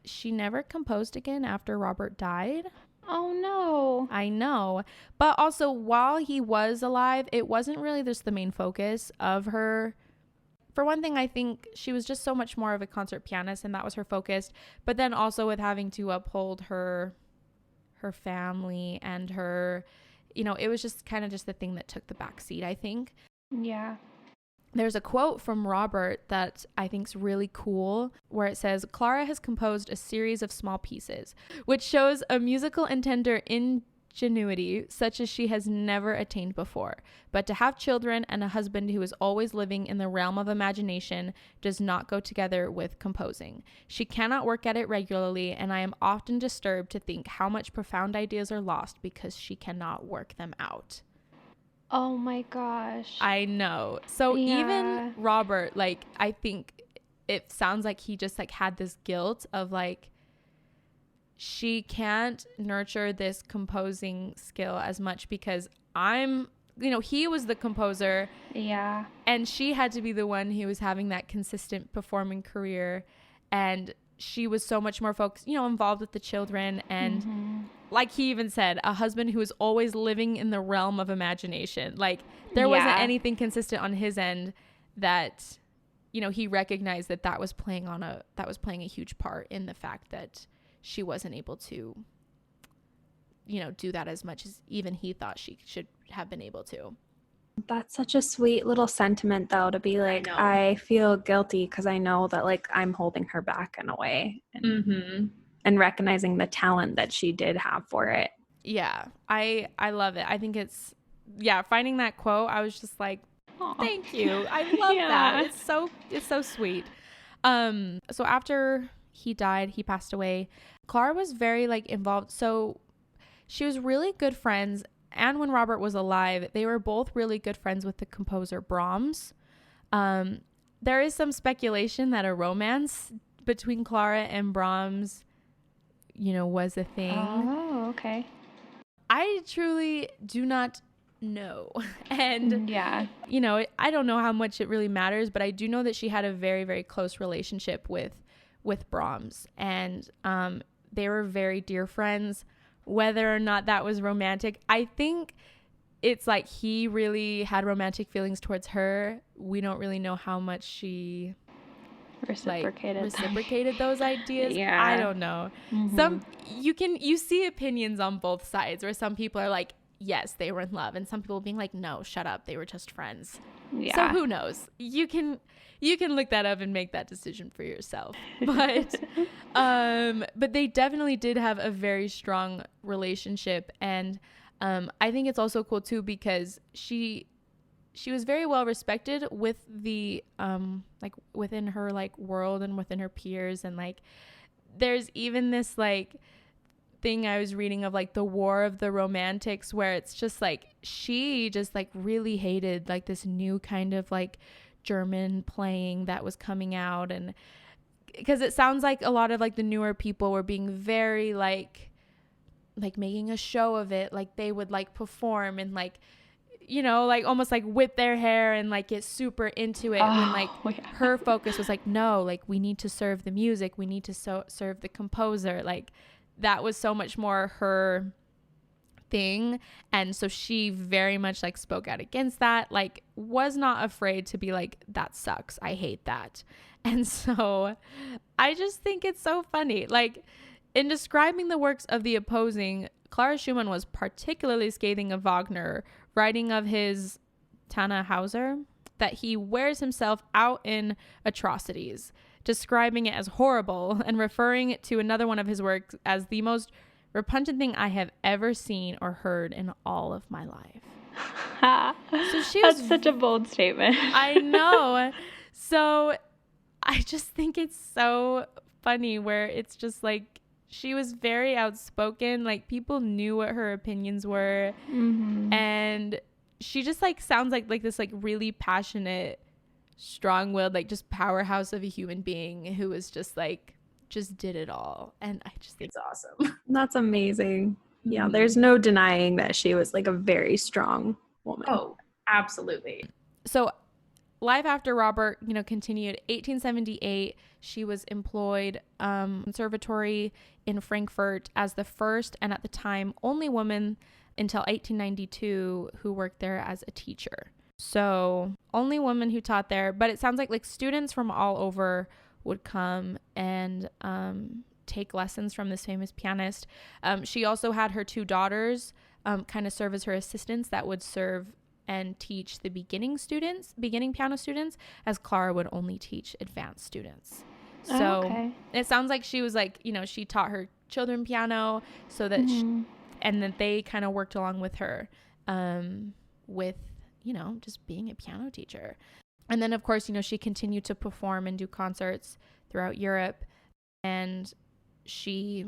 she never composed again after Robert died. Oh no. I know. But also while he was alive, it wasn't really just the main focus of her. For one thing, I think she was just so much more of a concert pianist and that was her focus. But then also with having to uphold her family and her, you know, it was just kind of just the thing that took the back seat, I think. Yeah. There's a quote from Robert that I think is really cool where it says, Clara has composed a series of small pieces, which shows a musical and tender ingenuity such as she has never attained before. But to have children and a husband who is always living in the realm of imagination does not go together with composing. She cannot work at it regularly, and I am often disturbed to think how much profound ideas are lost because she cannot work them out. Oh my gosh. I know. So even Robert, like, I think it sounds like he just like had this guilt of like, she can't nurture this composing skill as much because he was the composer. Yeah. And she had to be the one who was having that consistent performing career. And she was so much more focused, involved with the children. And like he even said, a husband who was always living in the realm of imagination. Like there wasn't anything consistent on his end that, he recognized that was playing a huge part in the fact that she wasn't able to, do that as much as even he thought she should have been able to. That's such a sweet little sentiment, though, to be like, I feel guilty because I know that, like, I'm holding her back in a way. And recognizing the talent that she did have for it. Yeah, I love it. I think it's, finding that quote, I was just like, thank you. I love that. It's so sweet. So after he died, he passed away, Clara was very, like, involved. So she was really good friends. And when Robert was alive, they were both really good friends with the composer Brahms. There is some speculation that a romance between Clara and Brahms, was a thing. Oh, okay. I truly do not know. And, I don't know how much it really matters, but I do know that she had a very, very close relationship with Brahms. And they were very dear friends. Whether or not that was romantic, I think it's like he really had romantic feelings towards her. We don't really know how much she reciprocated those ideas. I don't know. You see opinions on both sides where some people are like, yes, they were in love, and some people being like, no, shut up, they were just friends. So who knows? You can look that up and make that decision for yourself. But they definitely did have a very strong relationship. And I think it's also cool too because she was very well respected with the like within her like world and within her peers, and like there's even this like thing I was reading of like the War of the Romantics, where it's just like she just like really hated like this new kind of like German playing that was coming out, and because it sounds like a lot of like the newer people were being very like making a show of it, like they would like perform and like, you know, like almost like whip their hair and like get super into it, when like her focus was like, no, like we need to serve the music, we need to serve the composer. Like that was so much more her thing. And so she very much like spoke out against that, like was not afraid to be like, that sucks, I hate that. And so I just think it's so funny. Like in describing the works of the opposing, Clara Schumann was particularly scathing of Wagner, writing of his Tannhauser that he wears himself out in atrocities, describing it as horrible and referring it to another one of his works as the most repugnant thing I have ever seen or heard in all of my life. So That's such a bold statement. I know. So I just think it's so funny where it's just like she was very outspoken, like people knew what her opinions were, and she just like sounds like this like really passionate, strong-willed, like just powerhouse of a human being who was just like just did it all. And I just think it's awesome. That's amazing. Yeah, there's no denying that she was like a very strong woman. Oh, absolutely. So life after Robert, you know, continued. 1878, she was employed conservatory in Frankfurt as the first and at the time only woman until 1892 who worked there as a teacher. So only woman who taught there, but it sounds like students from all over would come and take lessons from this famous pianist. She also had her two daughters kind of serve as her assistants that would serve and teach the beginning piano students, as Clara would only teach advanced students. So it sounds like she was like, you know, she taught her children piano so that and that they kind of worked along with her with, you know, just being a piano teacher. And then of course, you know, she continued to perform and do concerts throughout Europe, and she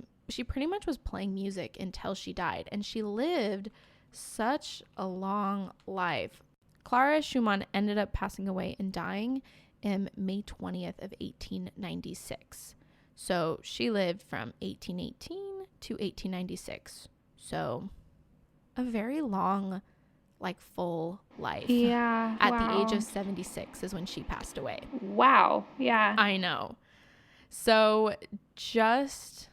pretty much was playing music until she died, and she lived such a long life. Clara Schumann ended up passing away and dying in May 20th of 1896. So she lived from 1818 to 1896. So a very long, like full life. Yeah. At the age of 76 is when she passed away. Wow. Yeah. I know. So just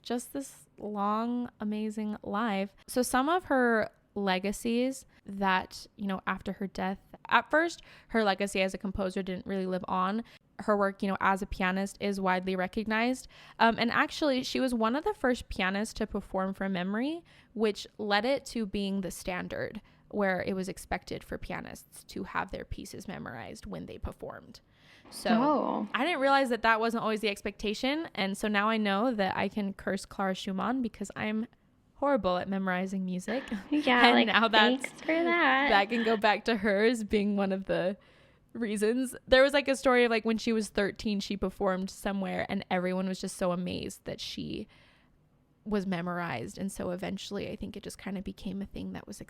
this long, amazing life. So some of her legacies that, you know, after her death, at first her legacy as a composer didn't really live on. Her work, you know, as a pianist is widely recognized. And actually she was one of the first pianists to perform from memory, which led it to being the standard where it was expected for pianists to have their pieces memorized when they performed. So I didn't realize that wasn't always the expectation. And so now I know that I can curse Clara Schumann because I'm horrible at memorizing music. Yeah, and like, now thanks for that can go back to her as being one of the reasons. There was like a story of like when she was 13, she performed somewhere and everyone was just so amazed that she was memorized. And so eventually I think it just kind of became a thing that was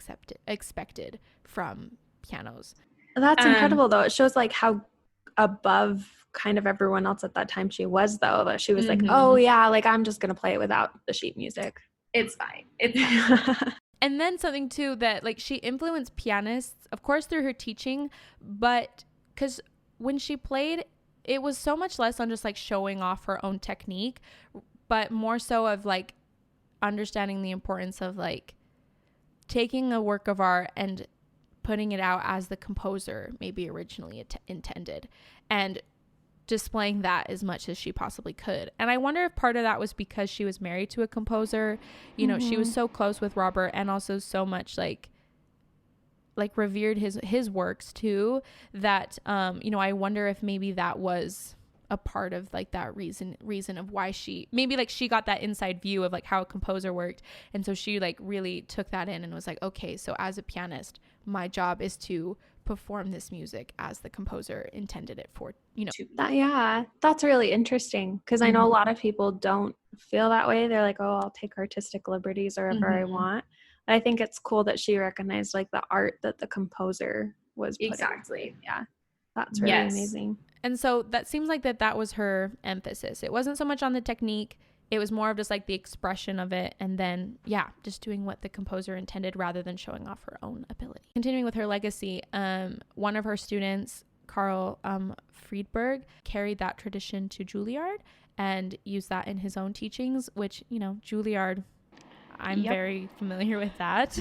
expected from pianos. That's incredible though. It shows like how above kind of everyone else at that time she was, though, that she was like, oh yeah, like I'm just gonna play it without the sheet music. It's fine. And then something too that like she influenced pianists, of course, through her teaching, but because when she played, it was so much less on just like showing off her own technique, but more so of like understanding the importance of like taking a work of art and putting it out as the composer maybe originally intended, and displaying that as much as she possibly could. And I wonder if part of that was because she was married to a composer, you know, she was so close with Robert and also so much like revered his works too, that you know, I wonder if maybe that was a part of like that reason of why she maybe like she got that inside view of like how a composer worked, and so she like really took that in and was like, okay, so as a pianist my job is to perform this music as the composer intended it for, that's really interesting, because I know a lot of people don't feel that way. They're like, oh, I'll take artistic liberties wherever I want. But I think it's cool that she recognized like the art that the composer was putting. Exactly. Yeah, that's really amazing. And so that seems like that was her emphasis. It wasn't so much on the technique. It was more of just like the expression of it, and then just doing what the composer intended rather than showing off her own ability. Continuing with her legacy, one of her students, Carl Friedberg, carried that tradition to Juilliard and used that in his own teachings, which, Juilliard, I'm very familiar with that,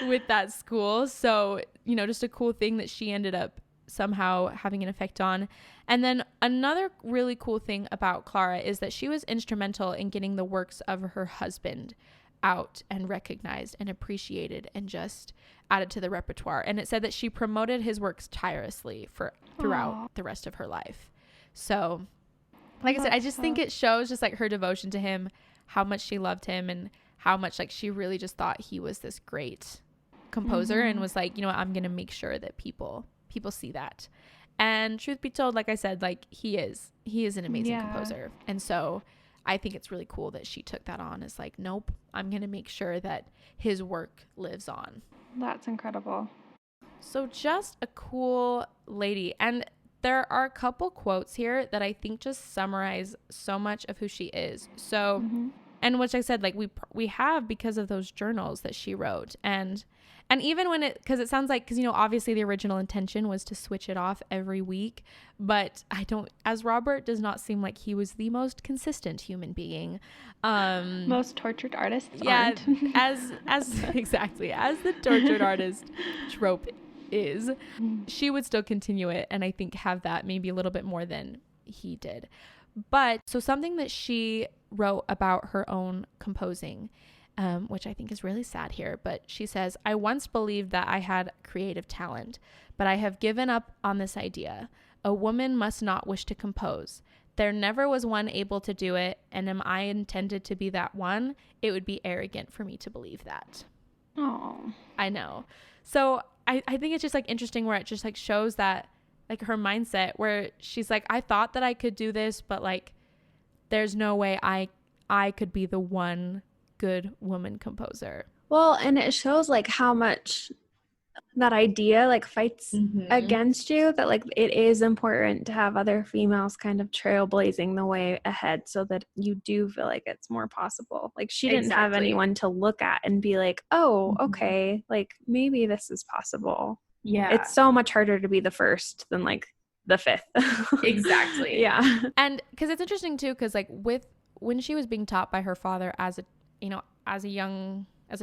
with that school. So, just a cool thing that she ended up somehow having an effect on. And then another really cool thing about Clara is that she was instrumental in getting the works of her husband out and recognized and appreciated and just added to the repertoire. And it said that she promoted his works tirelessly throughout the rest of her life. So, like I said, I just think it shows just like her devotion to him, how much she loved him, and how much like she really just thought he was this great composer and was like, I'm going to make sure that people see that. And truth be told, like I said, like he is an amazing composer. And so I think it's really cool that she took that on as like, nope, I'm going to make sure that his work lives on. That's incredible. So just a cool lady. And there are a couple quotes here that I think just summarize so much of who she is. So, and which I said, like we have because of those journals that she wrote. And even when because it sounds like, because, obviously the original intention was to switch it off every week, but as Robert does not seem like he was the most consistent human being. Most tortured artists aren't. as exactly, as the tortured artist trope is, she would still continue it, and I think have that maybe a little bit more than he did. But so something that she wrote about her own composing, which I think is really sad here, but she says, I once believed that I had creative talent, but I have given up on this idea. A woman must not wish to compose. There never was one able to do it, and am I intended to be that one? It would be arrogant for me to believe that. Oh, I know. So I think it's just like interesting where it just like shows that like her mindset where she's like, I thought that I could do this, but like there's no way I could be the one good woman composer. Well, and it shows like how much that idea like fights against you, that like it is important to have other females kind of trailblazing the way ahead so that you do feel like it's more possible. Like she didn't have anyone to look at and be like, oh, okay, like maybe this is possible. Yeah. It's so much harder to be the first than like the fifth. Exactly. Yeah. And because it's interesting too, because like when she was being taught by her father as a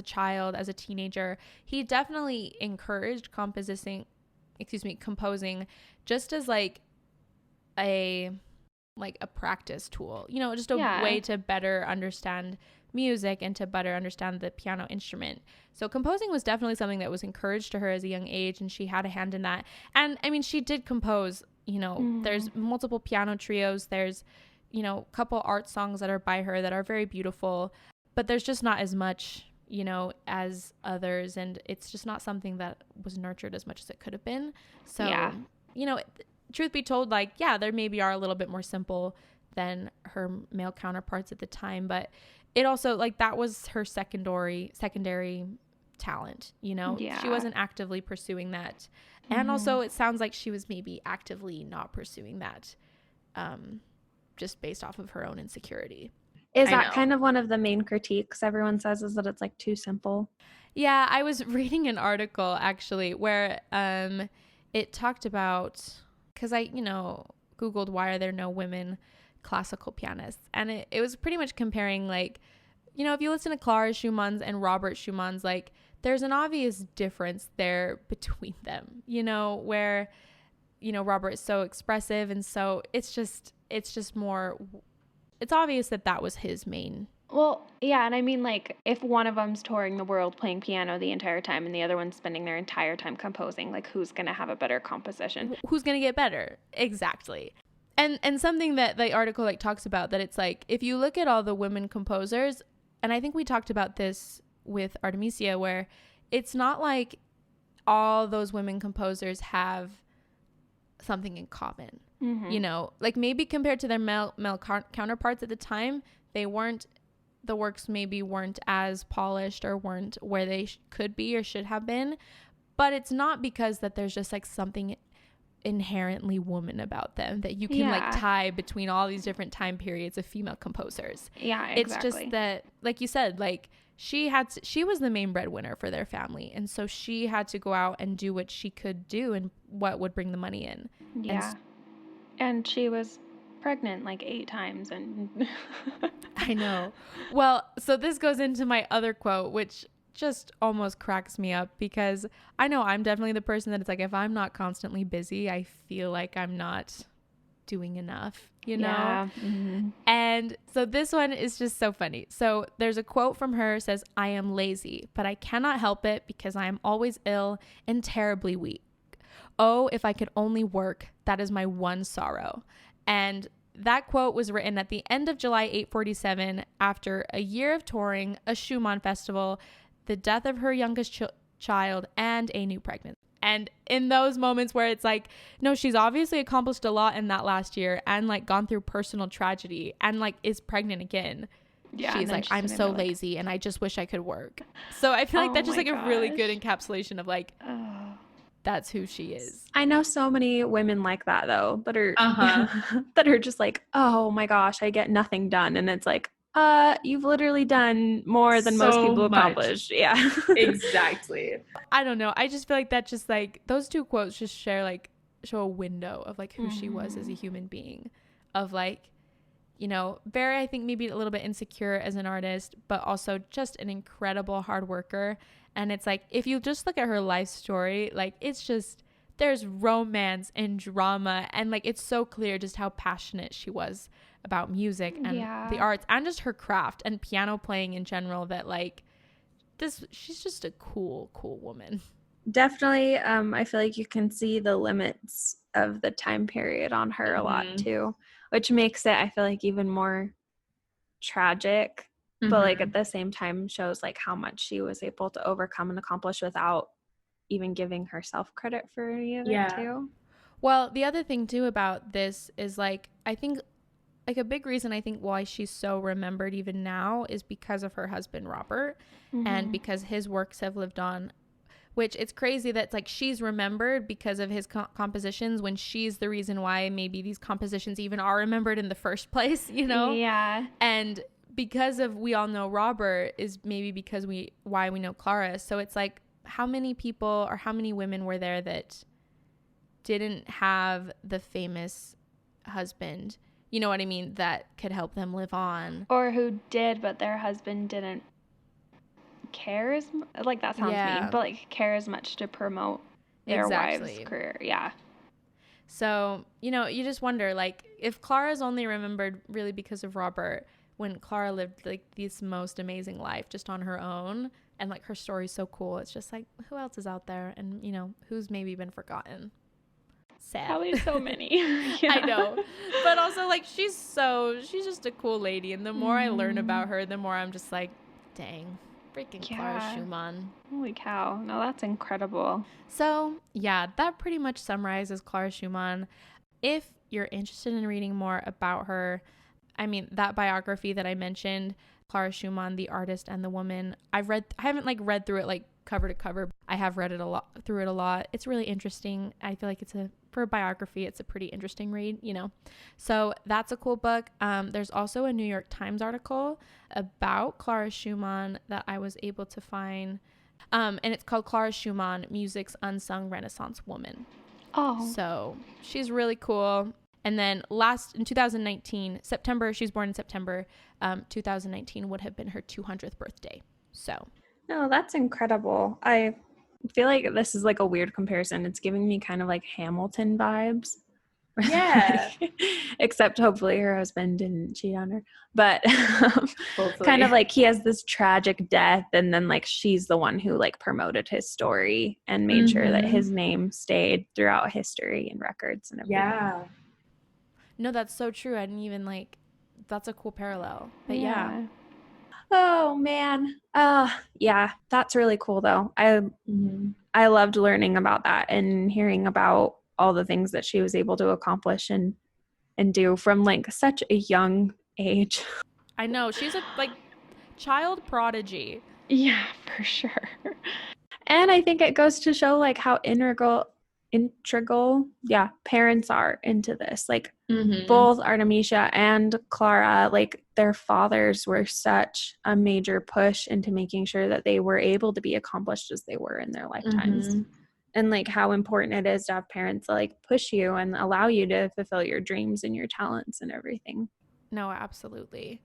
child, as a teenager, he definitely encouraged composing just as like a practice tool, just a way to better understand music and to better understand the piano instrument. So composing was definitely something that was encouraged to her as a young age, and she had a hand in that. And I mean, she did compose, there's multiple piano trios, there's, a couple art songs that are by her that are very beautiful, but there's just not as much, as others, and it's just not something that was nurtured as much as it could have been. So, truth be told, like, there maybe are a little bit more simple than her male counterparts at the time, but it also, like, that was her secondary talent, she wasn't actively pursuing that. And also it sounds like she was maybe actively not pursuing that, just based off of her own insecurity. Is that kind of one of the main critiques everyone says, is that it's like too simple? Yeah, I was reading an article actually where it talked about, because I, Googled why are there no women classical pianists, and it was pretty much comparing, like, if you listen to Clara Schumann's and Robert Schumann's, like, there's an obvious difference there between them, where, Robert is so expressive, and so it's just more, it's obvious that was his main. Well, yeah, and I mean, like, if one of them's touring the world playing piano the entire time and the other one's spending their entire time composing, like, who's going to have a better composition? Who's going to get better? Exactly. And something that the article, like, talks about, that it's like, if you look at all the women composers, and I think we talked about this with Artemisia, where it's not like all those women composers have something in common. You know, like maybe compared to their male counterparts at the time, the works maybe weren't as polished or weren't where they could be or should have been. But it's not because that there's just like something inherently woman about them that you can like tie between all these different time periods of female composers. Yeah, exactly. It's just that, like you said, like she was the main breadwinner for their family, and so she had to go out and do what she could do and what would bring the money in. Yeah. And she was pregnant like 8 times, and I know. Well, so this goes into my other quote, which just almost cracks me up, because I know I'm definitely the person that it's like, if I'm not constantly busy, I feel like I'm not doing enough, you know? Yeah. And so this one is just so funny. So there's a quote from her, says, "I am lazy, but I cannot help it because I am always ill and terribly weak. Oh, if I could only work, that is my one sorrow." And that quote was written at the end of July 847 after a year of touring, a Schumann festival, the death of her youngest child, and a new pregnancy. And in those moments where it's like, no, she's obviously accomplished a lot in that last year and like gone through personal tragedy and like is pregnant again. Yeah, she's like, I'm so lazy and I just wish I could work. So I feel like that's just like a really good encapsulation of like, that's who she is. I know so many women like that though, that are that are just like, oh my gosh, I get nothing done. And it's like, you've literally done more than most people accomplish. Yeah. Exactly. I don't know. I just feel like that just like those two quotes just show a window of like who she was as a human being, of like, you know, very, I think maybe a little bit insecure as an artist, but also just an incredible hard worker. And it's like, if you just look at her life story, like it's just, there's romance and drama, and like it's so clear just how passionate she was about music and the arts and just her craft and piano playing in general, that like she's just a cool woman. Definitely. I feel like you can see the limits of the time period on her a lot too, which makes it, I feel like, even more tragic, but like at the same time shows like how much she was able to overcome and accomplish without even giving herself credit for any of it too. Well, the other thing too about this is like, I think like a big reason I think why she's so remembered even now is because of her husband Robert, and because his works have lived on, which it's crazy that like she's remembered because of his compositions when she's the reason why maybe these compositions even are remembered in the first place, you know? Yeah. And because of, we all know Robert is maybe because why we know Clara. So it's like, how many people or how many women were there that didn't have the famous husband, you know what I mean, that could help them live on, or who did but their husband didn't care as like, that sounds mean, but like care as much to promote their wife's career. So, you know, you just wonder like if Clara's only remembered really because of Robert, when Clara lived like this most amazing life just on her own, and like her story's so cool, it's just like, who else is out there, and you know, who's maybe been forgotten? Sad. Probably so many. I know, but also like she's just a cool lady, and the more I learn about her, the more I'm just like, dang, freaking Clara Schumann. Holy cow. No, that's incredible. So yeah, that pretty much summarizes Clara Schumann. If you're interested in reading more about her, I mean, that biography that I mentioned, Clara Schumann, the artist and the woman, I haven't like read through it like cover to cover. I have read it a lot. It's really interesting. I feel like for a biography, it's a pretty interesting read, you know. So that's a cool book. There's also a New York Times article about Clara Schumann that I was able to find. And it's called Clara Schumann, Music's Unsung Renaissance Woman. Oh. So she's really cool. And then in 2019, she was born in September, 2019 would have been her 200th birthday. So. No, that's incredible. I feel like this is like a weird comparison. It's giving me kind of like Hamilton vibes. Yeah. Except hopefully her husband didn't cheat on her. But kind of like he has this tragic death, and then like she's the one who like promoted his story and made sure that his name stayed throughout history and records and everything. Yeah. No, that's so true. I didn't even like, that's a cool parallel. But yeah. Oh man. Yeah, that's really cool though. Mm-hmm. I loved learning about that and hearing about all the things that she was able to accomplish and do from like such a young age. I know. She's a like child prodigy. Yeah, for sure. And I think it goes to show like how integral, yeah, parents are into this. Like Mm-hmm. both Artemisia and Clara, like their fathers were such a major push into making sure that they were able to be accomplished as they were in their lifetimes. Mm-hmm. And like how important it is to have parents that like push you and allow you to fulfill your dreams and your talents and everything. No, absolutely.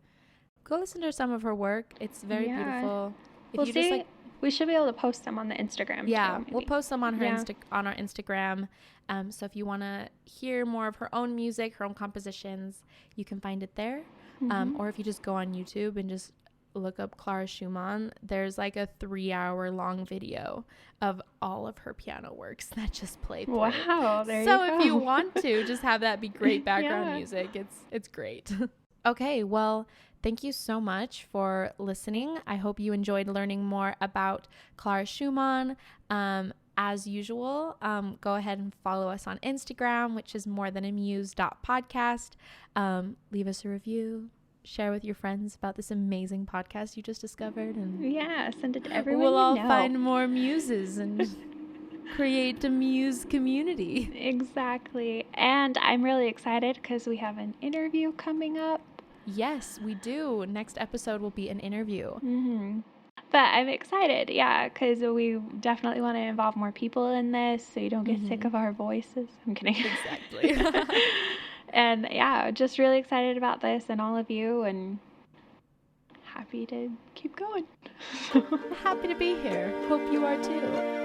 Go listen to some of her work. It's very Yeah. beautiful. If We'll you see. just like, We should be able to post them on the Instagram. yeah, too, we'll maybe. post some on her Yeah. on our Instagram. So if you want to hear more of her own music, her own compositions, you can find it there. Mhm. Or if you just go on YouTube and just look up Clara Schumann, there's like a 3-hour long video of all of her piano works that just play through. Wow, there So you if you go. want to, just have that be great background Yeah. music. It's great. Okay, well, thank you so much for listening. I hope you enjoyed learning more about Clara Schumann. As usual, go ahead and follow us on Instagram, which is morethanamuse.podcast. Leave us a review. Share with your friends about this amazing podcast you just discovered, and Yeah, send it to everyone we'll you all know. find more muses and create a muse community. Exactly. And I'm really excited because we have an interview coming up. Yes, we do. Next episode will be an interview. Mm-hmm. But I'm excited, yeah, because we definitely want to involve more people in this so you don't get sick of our voices. I'm kidding. Exactly. And yeah, just really excited about this and all of you, and happy to keep going. Happy to be here. Hope you are too.